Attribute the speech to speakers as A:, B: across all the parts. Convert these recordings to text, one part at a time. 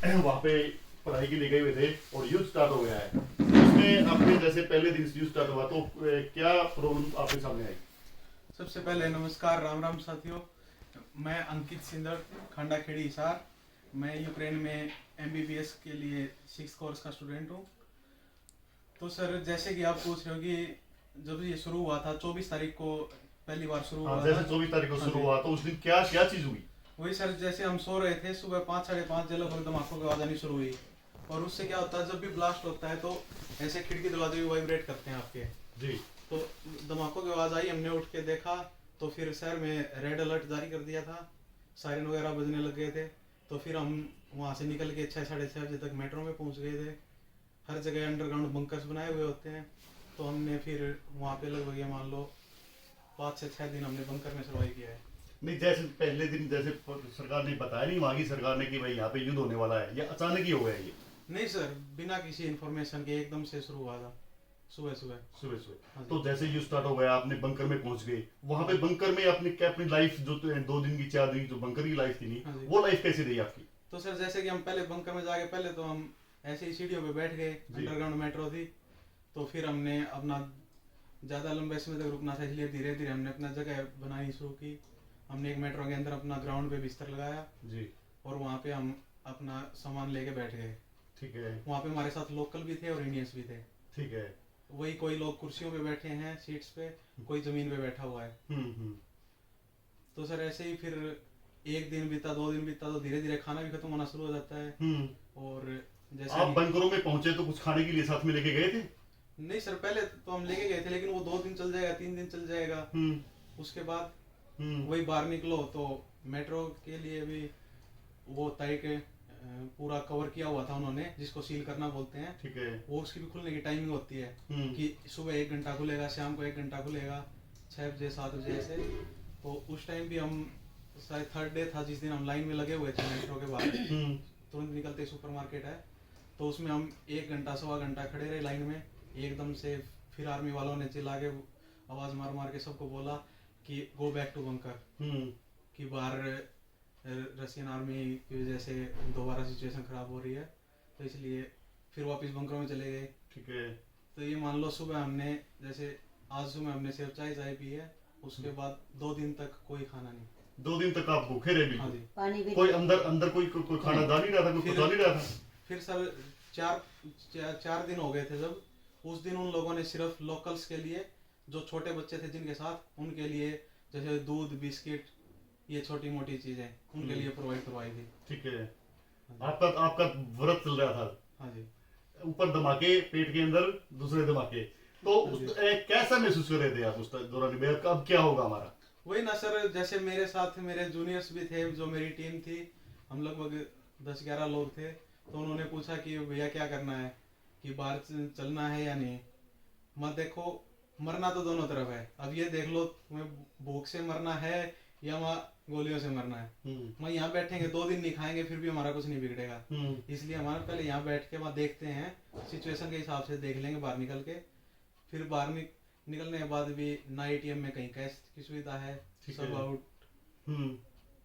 A: वहाँ पे पढ़ाई के लिए गए हुए थे और युद्ध स्टार्ट हो गया है। उसमें आपने जैसे पहले दिन युद्ध स्टार्ट हुआ तो क्या प्रॉब्लम आपके सामने आई?
B: सबसे पहले नमस्कार, राम राम साथियों। मैं अंकित सिंदर, खंडा खेड़ी हिसार। मैं यूक्रेन में एमबीबीएस के लिए 6 कोर्स का स्टूडेंट हूँ। तो सर, जैसे कि आप पूछ रहे हो कि जब ये शुरू हुआ था 24 तारीख को पहली बार शुरू
A: हाँ,
B: हुआ
A: जैसे
B: था।
A: 24 तारीख को
B: हाँ
A: शुरू
B: जी।
A: हुआ तो उस दिन क्या क्या चीज हुई?
B: वही सर, जैसे हम सो रहे थे, सुबह 5 साढ़े 5 बजे लगभग धमाकों की आवाज़ आनी शुरू हुई। और उससे क्या होता है, जब भी ब्लास्ट होता है तो ऐसे खिड़की दरवाजे भी वाइब्रेट करते हैं आपके।
A: जी।
B: तो धमाकों की आवाज़ आई, हमने उठ के देखा तो फिर शहर में रेड अलर्ट जारी कर दिया था, सायरन वगैरह बजने लग गए थे। तो फिर हम वहाँ से निकल के 6 साढ़े 6 बजे तक मेट्रो में पहुँच गए थे। हर जगह अंडरग्राउंड बंकर्स बनाए हुए होते हैं। तो हमने फिर वहाँ पे लगभग ये मान लो 5 से 6 दिन हमने बंकर में सर्वाइव किया है।
A: नहीं, जैसे पहले दिन जैसे सरकार ने बताया नहीं, वहां की सरकार ने कि भाई यहाँ पे युद्ध होने वाला है, या अचानक ही हो गया ये?
B: नहीं सर, बिना किसी इन्फॉर्मेशन के एकदम से शुरू हुआ था सुबह सुबह।
A: सुबह
B: हाँ
A: सुबह
B: जी।
A: तो जैसे युद्ध स्टार्ट हो गया, आपने बंकर में पहुंच गए। वहां पे बंकर में अपनी क्या अपनी लाइफ जो 2 दिन की 4 दिन की जो बंकर की लाइफ थी नहीं,
B: हाँ जी।
A: वो लाइफ कैसी रही आपकी?
B: तो सर, जैसे कि हम पहले बंकर में जाके पहले तो हम ऐसे ही सीढ़ियों पे बैठ गए,
A: जी।
B: अंडरग्राउंड मेट्रो थी। तो फिर हमने अपना ज़्यादा लंबे समय तक रुकना था, इसलिए धीरे धीरे हमने अपना जगह बनानी शुरू की। हमने एक मेट्रो के अंदर अपना ग्राउंड पे बिस्तर लगाया
A: जी।
B: और वहाँ पे हम अपना सामान लेके बैठ गए।
A: ठीक है।
B: वहाँ पे हमारे साथ लोकल भी थे और इंडियंस भी थे।
A: ठीक है।
B: वही कोई लोग कुर्सियों पे बैठे हैं, सीट्स पे, कोई ज़मीन पे बैठा हुआ है।
A: हम्म।
B: तो सर ऐसे ही फिर एक दिन बीता, 2 दिन बीता, तो धीरे धीरे खाना भी खत्म होना शुरू हो जाता है। और जैसे
A: आप बंकरों में पहुंचे तो कुछ खाने के लिए साथ में लेके गए थे?
B: नहीं सर, पहले तो हम लेके गए थे, लेकिन वो 2 दिन चल जाएगा, 3 दिन चल जाएगा। उसके बाद वही बाहर निकलो तो मेट्रो के लिए भी वो तय के पूरा कवर किया हुआ था उन्होंने, जिसको सील करना बोलते हैं।
A: ठीक है।
B: वो उसकी भी खुलने की टाइमिंग होती है कि सुबह 1 घंटा खुलेगा, शाम को 1 घंटा खुलेगा, 6 बजे 7 बजे ऐसे। तो उस टाइम भी हम शायद थर्ड डे था जिस दिन हम लाइन में लगे हुए थे मेट्रो के बाहर। तुरंत निकलते सुपरमार्केट है, तो उसमें हम 1 घंटा 1.25 घंटा खड़े रहे लाइन में। एकदम से फिर आर्मी वालों ने चिल्ला के आवाज़ मार मार के सबको बोला कि गो बैक टू बंकर, कि बाहर रशियन आर्मी की वजह से दोबारा सिचुएशन खराब हो रही है। तो इसलिए फिर वापस बंकरों में चले गए।
A: ठीक है।
B: तो ये मान लो सुबह हमने जैसे आज सुबह हमने सिर्फ चाय पी है। उसके बाद 2 दिन तक कोई खाना नहीं।
A: 2 दिन तक आप भूखे रहे
B: हाँ
A: बिल्कुल?
B: जी।
C: पानी भी
A: कोई
C: नहीं।
A: अंदर अंदर कोई खाना डाल नहीं रहा था, कोई पचा नहीं रहा था?
B: फिर सर चार दिन हो गए थे जब, उस दिन उन लोगों ने सिर्फ लोकल्स के लिए, जो छोटे बच्चे थे जिनके साथ, उनके लिए जैसे दूध, बिस्किट, ये छोटी मोटी चीजें उनके लिए प्रोवाइड करवाई थी।
A: ठीक है। आपका आपका व्रत चल रहा था,
B: हाँ जी।
A: ऊपर धमाके, पेट के अंदर दूसरे धमाके। तो कैसा महसूस कर रहे थे आप उस दौरान? अब क्या होगा हमारा?
B: वही ना सर, जैसे मेरे साथ मेरे जूनियर्स भी थे, जो मेरी टीम थी, हम लगभग 10-11 लोग थे। तो उन्होंने पूछा कि भैया क्या करना है, कि बाहर चलना है या नहीं। मत देखो, मरना तो दोनों तरफ है। अब ये देख लो, तुम्हें भूख से मरना है या वहाँ गोलियों से मरना है। मैं यहाँ बैठेंगे, 2 दिन नहीं खाएंगे, फिर भी हमारा कुछ नहीं बिगड़ेगा। इसलिए हमारा पहले यहाँ बैठ के वहाँ देखते हैं, सिचुएशन के हिसाब से देख लेंगे बाहर निकल के। फिर बाहर निकलने के बाद भी ना एटीएम में कहीं कैश की सुविधा है, सब आउट।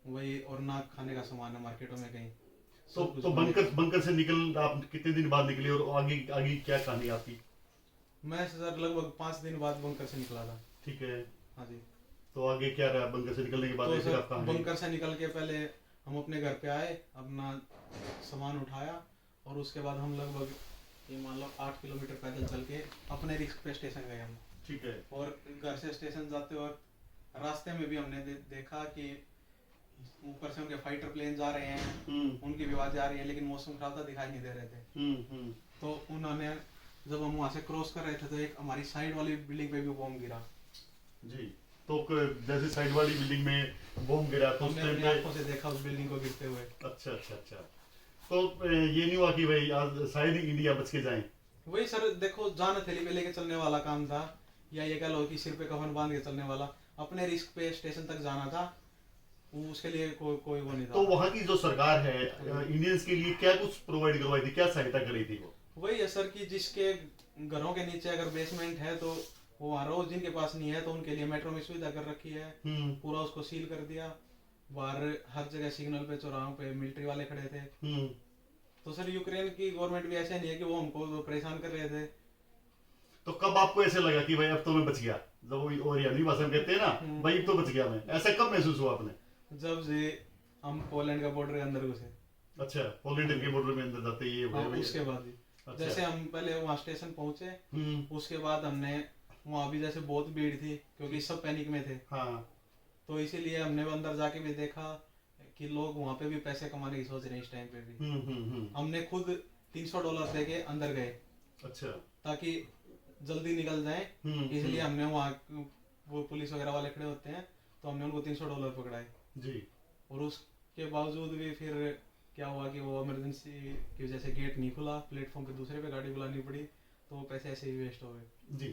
B: वही, और ना खाने का सामान है मार्केटों में कहीं।
A: तो बंकर से निकल आप कितने दिन बाद निकले और आगे आगे क्या कहानी आपकी?
B: मैं सर लगभग 5 दिन बाद बंकर से निकला था।
A: ठीक है।
B: हाँ जी।
A: तो आगे क्या रहा बंकर से निकलने के बाद?
B: तो
A: फिर
B: सर
A: आप कहाँ गए?
B: बंकर से निकल के पहले हम अपने घर पे आए, अपना सामान उठाया, और उसके बाद हम लगभग ये मान लो 8 किलोमीटर पैदल चल के अपने रिस्क पे स्टेशन गए हम।
A: ठीक है।
B: और घर से स्टेशन जाते वक्त रास्ते में भी हमने देखा कि ऊपर से उनके फाइटर प्लेन जा रहे हैं, उनकी भी आवाजें आ रही है, लेकिन मौसम खराब था, दिखाई नहीं दे रहे थे। तो उन्होंने, जब हम वहाँ से क्रॉस कर रहे थे, तो एक हमारी साइड वाली बिल्डिंग पे भी बॉम्ब गिरा।
A: जी। तो जैसे साइड वाली बिल्डिंग में बॉम्ब गिरा तो उस
B: हमने
A: टाइम
B: अपनी
A: पे?
B: आंखों से देखा उस बिल्डिंग को गिरते हुए।
A: अच्छा अच्छा अच्छा। तो ये नहीं हुआ कि भाई आज शायद ही इंडिया बच के जाए?
B: वही सर, देखो, जान हथेली पे लेके चलने वाला काम था, या ये कह लो कि सिर पे कफन बांध के चलने वाला। अपने रिस्क पे स्टेशन तक जाना था, उसके लिए कोई वो नहीं था।
A: तो वहाँ की जो सरकार है इंडियंस के लिए क्या कुछ प्रोवाइड करवाई थी, क्या सहायता करी थी वो?
B: वही है सर, कि जिसके घरों के नीचे अगर बेसमेंट है तो वो वहाँ रहो, जिनके पास नहीं है तो उनके लिए मेट्रो में सुविधा कर रखी है। पूरा उसको सील कर दिया। बाहर हर जगह सिग्नल पे, चौराहों पे मिलिट्री वाले खड़े थे। तो सर यूक्रेन की गवर्नमेंट भी ऐसे नहीं है कि वो हमको परेशान कर रहे थे।
A: तो कब आपको ऐसे लगा कि भाई अब तो मैं बच गया, जब वो हरियाणवी भाषा में कहते हैं ना, भाई अब तो बच गया मैं, ऐसा कब महसूस हुआ आपने?
B: जब से हम पोलैंड का बॉर्डर के अंदर घुसे।
A: अच्छा, पोलैंड के बॉर्डर में अंदर जाते ही ये हुआ
B: हाँ,
A: भाई।
B: उसके बाद ही
A: अच्छा।
B: जैसे हम पहले वहाँ स्टेशन पहुंचे, उसके बाद हमने वहाँ भी जैसे बहुत भीड़ थी क्योंकि सब पैनिक में थे।
A: हाँ।
B: तो इसीलिए हमने अंदर जाके भी देखा कि लोग वहाँ पे भी पैसे कमाने की सोच रहे हैं इस टाइम पे भी। हमने खुद $300 दे के अंदर गए।
A: अच्छा।
B: ताकि जल्दी निकल जाए, इसलिए हमने वहाँ वो पुलिस वगैरह वाले खड़े होते हैं तो हमने उनको $300 पकड़ाए
A: जी।
B: और उसके बावजूद भी फिर क्या हुआ कि वो इमरजेंसी की वजह से गेट नहीं खुला, प्लेटफॉर्म पे दूसरे पे गाड़ी बुलानी पड़ी, तो वो पैसे ऐसे ही वेस्ट हो गए।
A: जी।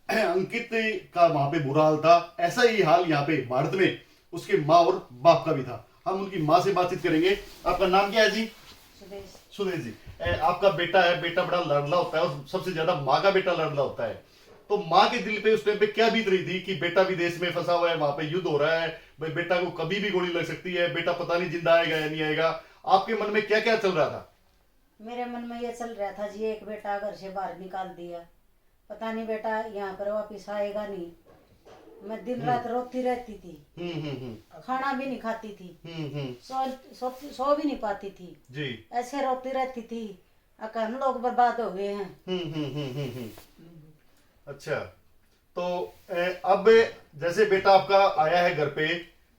A: अंकित का वहां पे बुरा हाल था, ऐसा ही हाल यहाँ पे भारत में उसके माँ और बाप का भी था। हम उनकी माँ से बातचीत करेंगे। आपका नाम क्या है जी?
C: सुदेश।
A: सुदेश जी, आपका बेटा है, बेटा बड़ा लाडला होता है और सबसे ज्यादा माँ का बेटा लाडला होता है। तो माँ के दिल पे उस टाइम पे क्या बीत रही थी कि बेटा विदेश में फंसा हुआ है, वहां पे युद्ध हो रहा है, भाई बेटा को कभी भी गोली लग सकती है, बेटा पता नहीं जिंदा आएगा या नहीं आएगा, आपके मन में क्या क्या चल रहा था?
C: मेरे मन में ये चल रहा था जी, एक बेटा घर से बाहर निकाल दिया, पता नहीं बेटा यहाँ पर वापिस आएगा नहीं। मैं दिन रात रोती रहती थी, खाना भी नहीं खाती थी, सो भी नहीं पाती थी
A: जी।
C: ऐसे रोती रहती थी। अगर हम लोग बर्बाद हो गए हैं।
A: अच्छा, तो अब जैसे बेटा आपका आया है घर पे,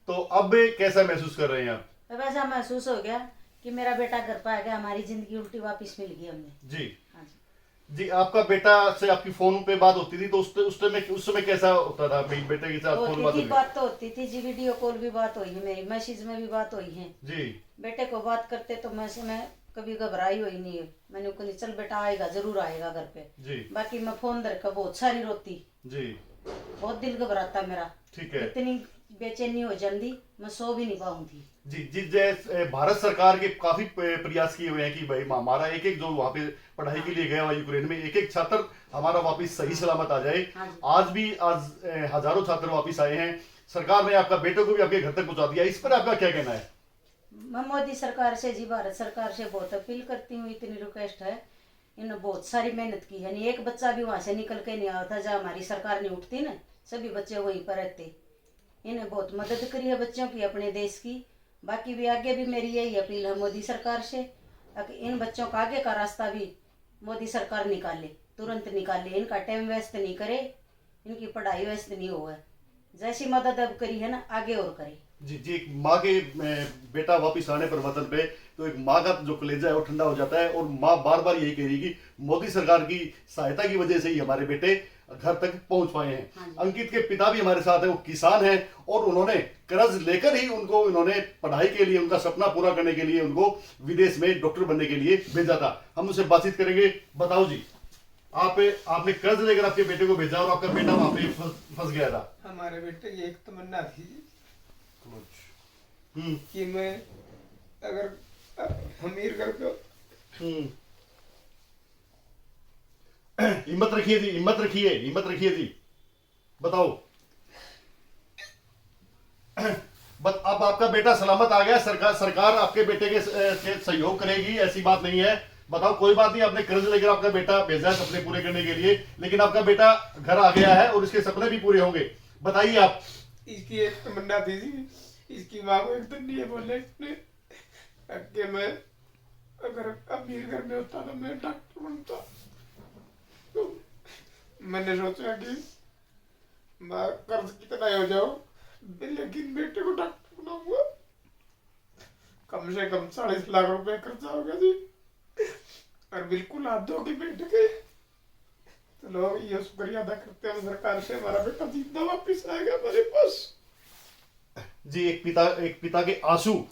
A: तो अब कैसा महसूस कर रहे हैं आप?
C: अब ऐसा महसूस हो गया कि मेरा बेटा घर पर आ गया, हमारी जिंदगी उल्टी वापस मिल गई हमें।
A: जी।
C: हाँ जी।
A: जी, आपका बेटा से आपकी फोन पे बात होती थी, तो उस समय कैसा होता था? भाई बेटे के साथ फोन
C: होती थी, बात तो होती थी जी, वीडियो कॉल भी बात हुई है मेरी, मैसेज में भी बात हुई है
A: जी।
C: बेटे को बात करते तो मैं कभी घबराई हुई नहीं है। मैंने कहा चल बेटा आएगा, जरूर आएगा घर पे
A: जी।
C: बाकी मैं फोन धर कर बहुत सारी रोती
A: जी।
C: बहुत दिल घबराता मेरा,
A: ठीक है।
C: इतनी बेचैनी हो जाती मैं सो भी नहीं पाऊंगी।
A: जी जी। जैसे भारत सरकार के काफी प्रयास किए हुए हैं कि भाई हमारा एक एक जो वहाँ पे पढ़ाई के लिए गया हुआ यूक्रेन में, एक एक छात्र हमारा वापस सही सलामत आ जाए।
C: हाँ जी।
A: आज हजारों छात्र वापस आए हैं, सरकार ने आपका बेटे को भी आपके घर तक पहुंचा दिया, इस पर आपका क्या कहना है?
C: मैं मोदी सरकार से जी, भारत सरकार से बहुत अपील करती हूँ, इतनी रिक्वेस्ट है, इन्होंने बहुत सारी मेहनत की है, नहीं एक बच्चा भी वहां से निकल के नहीं आया था जहाँ हमारी सरकार नहीं उठती ना, सभी बच्चे वहीं पर रहते। इन्हें बहुत मदद करी है बच्चों की अपने देश की। बाकी भी आगे भी मेरी यही अपील है मोदी सरकार से, ताकि इन बच्चों का आगे का रास्ता भी मोदी सरकार निकाले, तुरंत निकाले, इनका टाइम वेस्ट नहीं करे, इनकी पढ़ाई वेस्ट नहीं होगा। जैसी मदद अब करी है ना, आगे और करे।
A: जी जी। एक माँ के बेटा वापिस आने पर वतन पे, तो एक माँ का जो कलेजा है वो ठंडा हो जाता है, और माँ बार बार यही कह रही कि मोदी सरकार की सहायता की वजह से ही हमारे बेटे घर तक पहुंच पाए हैं।
C: हाँ जी।
A: अंकित के पिता भी हमारे साथ है, वो किसान हैं, और उन्होंने कर्ज लेकर ही उनको इन्होंने पढ़ाई के लिए, उनका सपना पूरा करने के लिए उनको विदेश में डॉक्टर बनने के लिए भेजा था। हम उनसे बातचीत करेंगे। बताओ जी, आपने कर्ज लेकर आपके बेटे को भेजा और आपका बेटा वहां पे फंस गया था।
D: हमारे बेटे की एक तमन्ना थी
A: हम्म।
D: कि मैं अगर अमीर घर पे
A: हिम्मत रखिए जी, हिम्मत रखिए, हिम्मत रखिए जी। बताओ। अब आपका बेटा सलामत आ गया, सरकार आपके बेटे के सहयोग करेगी, ऐसी बात नहीं है। बताओ, कोई बात नहीं, आपने कर्ज लेकर आपका बेटा भेजा है सपने पूरे करने के लिए, लेकिन आपका बेटा घर आ गया है और इसके सपने भी पूरे होंगे। बताइए आप।
D: इसकी एक तमन्ना थी जी, इसकी माँ को एक दिन ये बोले इसने कि मैं अगर अमीर घर में होता तो मैं डॉक्टर बनता। तो मैंने सोचा कि मैं कर्ज कितना ही हो जाऊं, लेकिन बेटे को डॉक्टर बनाऊंगा। कम से कम 40 लाख रुपए खर्चा हो गया जी, और बिल्कुल हाथ धो के बैठ गए। तो लोग ये शुक्रिया अदा करते हैं सरकार से, हमारा बेटा जिंदा वापिस आएगा हमारे पास।
A: जी, एक पिता के आंसू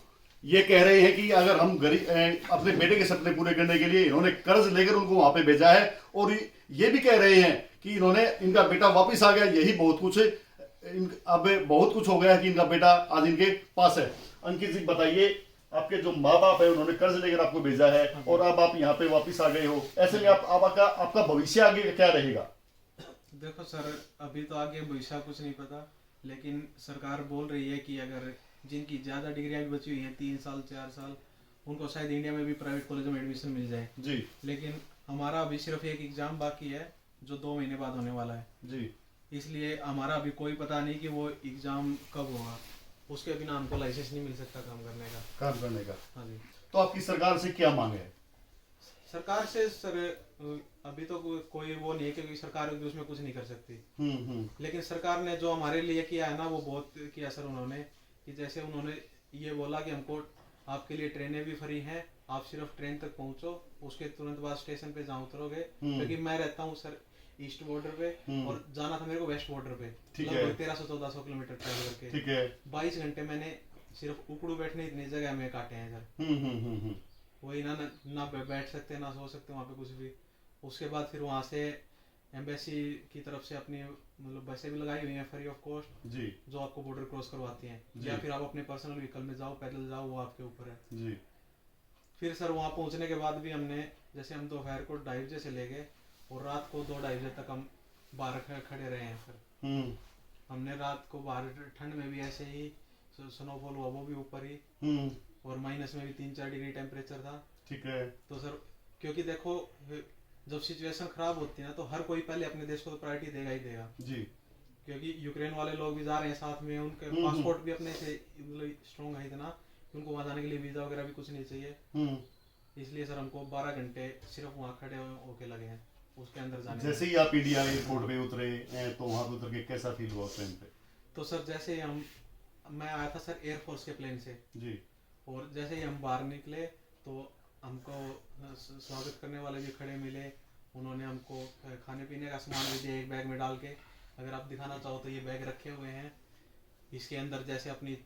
A: ये कह रहे हैं कि अगर हम गरीब अपने बेटे के सपने पूरे करने के लिए इन्होंने कर्ज लेकर उनको वहां पे भेजा है, और ये भी कह रहे हैं कि इनका बेटा वापस आ गया, यही बहुत कुछ अब बहुत कुछ हो गया है कि इनका बेटा आज इनके पास है। अंकित जी, बताइए, आपके जो माँ बाप है उन्होंने कर्ज लेकर आपको भेजा है और अब आप यहाँ पे वापस आ गए हो, ऐसे में आपका भविष्य आगे क्या रहेगा?
B: देखो सर, अभी तो आगे भविष्य कुछ नहीं पता, लेकिन सरकार बोल रही है कि अगर जिनकी ज़्यादा डिग्रियां भी बची हुई हैं 3 साल 4 साल, उनको शायद इंडिया में भी प्राइवेट कॉलेजों में एडमिशन मिल जाए।
A: जी
B: लेकिन हमारा अभी सिर्फ एक एग्जाम बाकी है जो 2 महीने बाद होने वाला है,
A: जी
B: इसलिए हमारा अभी कोई पता नहीं कि वो एग्जाम कब होगा। उसके बिना हमको लाइसेंस नहीं मिल सकता काम करने का।
A: काम करने का।
B: हाँ जी।
A: तो आपकी सरकार से क्या मांग है?
B: सरकार से सर अभी तो कोई वो नहीं है, क्योंकि सरकार भी उसमें कुछ नहीं कर सकती। लेकिन सरकार ने जो हमारे लिए किया है ना वो बहुत किया सर उन्होंने, कि जैसे उन्होंने ये बोला कि हमको आपके लिए ट्रेनें भी फ्री हैं, आप सिर्फ ट्रेन तक पहुंचो, उसके तुरंत बाद स्टेशन पे जहाँ उतरोगे, क्योंकि मैं रहता हूँ सर ईस्ट बॉर्डर पे और जाना था मेरे को वेस्ट बॉर्डर पे,
A: ठीक है।
B: लगभग 1300-1400 किलोमीटर ट्रैवल करके।
A: ठीक है।
B: 22 घंटे मैंने सिर्फ उकड़ू बैठने इतनी जगह में काटे हैं सर। वही ना बैठ सकते ना सो सकते वहाँ पे कुछ भी। उसके बाद फिर वहाँ से एम्बेसी की तरफ से अपनी मतलब बसें भी लगाई हुई हैं फ्री ऑफ कॉस्ट
A: जी
B: जो आपको बॉर्डर क्रॉस करवाती हैं,
A: जी।
B: या फिर आप अपने पर्सनल व्हीकल में जाओ, पैदल जाओ, वो आपके ऊपर है।
A: जी
B: फिर सर वहाँ पहुँचने के बाद भी हमने जैसे हम दोपहर को 2:30 बजे से ले गए और रात को 2-2:30 बजे तक हम बाहर खड़े रहे हैं सर। हमने रात को बाहर ठंड में भी ऐसे ही स्नोफॉल हुआ, वो भी ऊपर ही, और माइनस में भी 3-4 डिग्री टेम्परेचर था।
A: ठीक है।
B: तो सर क्योंकि देखो जब सिचुएशन खराब होती है ना तो हर कोई पहले अपने देश को तो प्रायोरिटी देगा ही देगा,
A: जी
B: क्योंकि यूक्रेन वाले लोग भी जा रहे हैं साथ में, उनके पासपोर्ट भी अपने से मतलब स्ट्रॉन्ग है इतना कि उनको वहाँ जाने के लिए वीजा वगैरह भी कुछ नहीं चाहिए। इसलिए सर हमको 12 घंटे सिर्फ वहाँ खड़े होके लगे हैं उसके अंदर जाने
A: जैसे ही आप इंडिया एयरपोर्ट पे उतरे तो वहां पे उतर के कैसा फील हुआ ट्रेन पे?
B: तो सर जैसे ही मैं आया था सर एयरफोर्स के प्लेन से,
A: जी
B: और जैसे ही हम बाहर निकले तो हमको स्वागत करने वाले भी खड़े मिले, उन्होंने हमको खाने पीने का सामान भी दिया एक बैग में डाल के। अगर आप दिखाना चाहो तो ये बैग रखे हुए हैं, इसके अंदर जैसे अपनी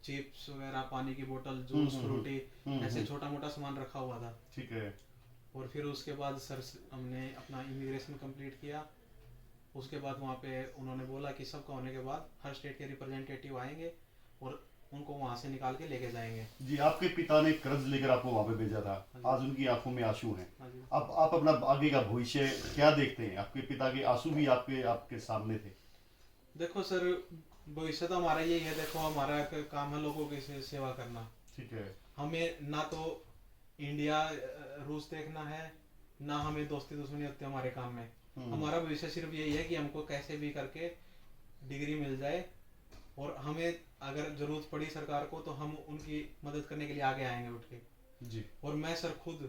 B: चिप्स वगैरह, पानी की बोतल, जूस, फ्रूटी, ऐसे छोटा मोटा सामान रखा हुआ था।
A: ठीक है।
B: और फिर उसके बाद सर हमने अपना इमिग्रेशन कंप्लीट किया। उसके बाद वहाँ पे उन्होंने बोला कि सबका होने के बाद हर स्टेट के रिप्रेजेंटेटिव आएंगे और उनको वहाँ से निकाल के लेके जाएंगे।
A: जी आपके पिता ने कर्ज लेकर आपको वहां पे भेजा था, आज उनकी आंखों में आंसू हैं।
B: हाँ जी।
A: अब आप अपना आगे का भविष्य क्या देखते हैं? आपके पिता के आंसू भी आपके सामने थे।
B: देखो सर भविष्य तो हमारा यही है, देखो हमारा काम है लोगों की सेवा करना।
A: ठीक है।
B: हमें ना तो इंडिया रूस देखना है, ना हमें दोस्ती दुश्मनी होती है हमारे काम में। हमारा भविष्य सिर्फ यही है कि हमको कैसे भी करके डिग्री मिल जाए, और हमें अगर जरूरत पड़ी सरकार को तो हम उनकी मदद करने के लिए आगे आएंगे उठ के।
A: जी
B: और मैं सर खुद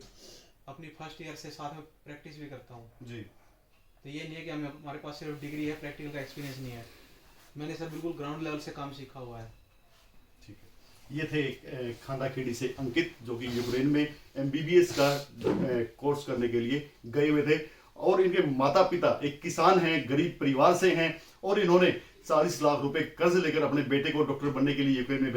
B: अपनी फर्स्ट ईयर से साथ में प्रैक्टिस भी करता हूँ।
A: जी
B: तो ये नहीं है कि हमारे पास सिर्फ डिग्री है, प्रैक्टिकल का एक्सपीरियंस नहीं है। मैंने सर बिल्कुल ग्राउंड लेवल से काम सीखा हुआ है।
A: ठीक है। ये थे खांडा खेड़ी से अंकित, जो कि यूक्रेन में MBBS का कोर्स करने के लिए गए हुए थे, और इनके माता पिता एक किसान हैं, गरीब परिवार से हैं, और इन्होंने 40 लाख रुपए कर्ज लेकर अपने बेटे को डॉक्टर बनने के लिए यूक्रेन में भेजा।